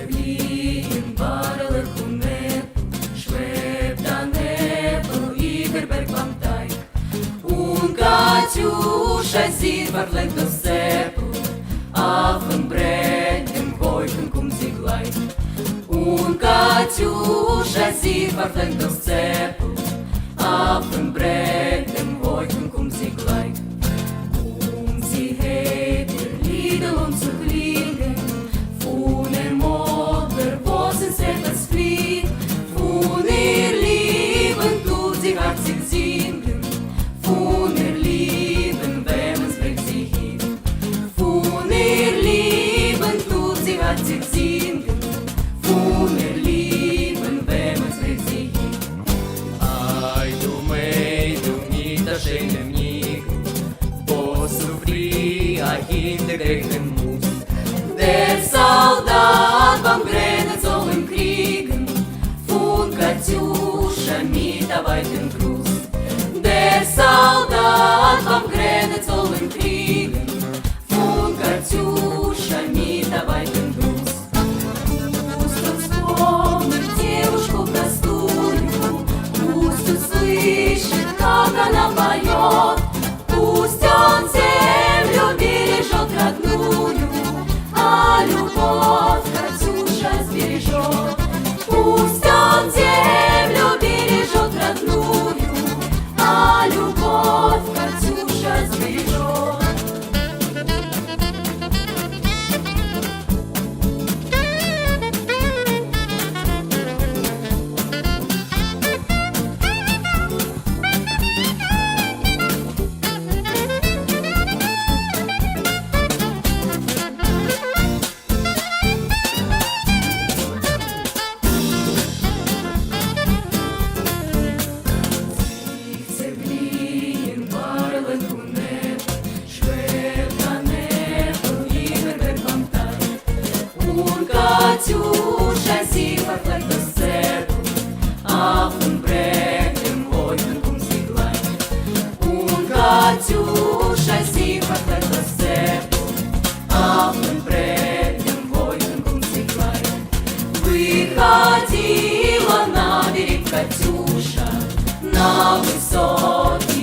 Berlin, Barlech und Neb, schwebt an Nebel über Berg beim Teig. Und Katjuscha sieht Barlech das Seppel, auf dem Brett im Wolken kommt sie gleich. Und Katjuscha sieht Barlech das Seppel, auf dem Brett im Wolken kommt sie gleich. Und sie hebt ihr Liedl und zu klingen, von dem Modler, wo sie selbst flieht. Von ihr Lieben tut sie herzig singen, von ihr Lieben, wenn es bringt sie hin. Von ihr Lieben tut sie herzig singen, von ihr Lieben, wenn es bringt sie hin. Ai, du nicht a schönem Nico, wo sufri a hinterdecken muss. Der Soldat beim Grennen soll im Kriegen, von Katjuscha mit a weiten Gruß. Der Soldat beim Grennen soll im Kriegen, von Katjuscha mit a weiten Gruß. Пусть он вспомнит девушку простую, пусть услышит, как она поет. Пусть он землю бережет родную, а любовь Катюша сбережет. Пусть он землю бережет родную, а любовь Катюша сбережет. Katjuscha sieht Barlech das Seppel, auf dem Brett im Wolken kommt sie gleich. Und Katjuscha sieht Barlech das Seppel, auf dem Brett im Wolken kommt sie gleich. Выходила на берег Катюша, на высокий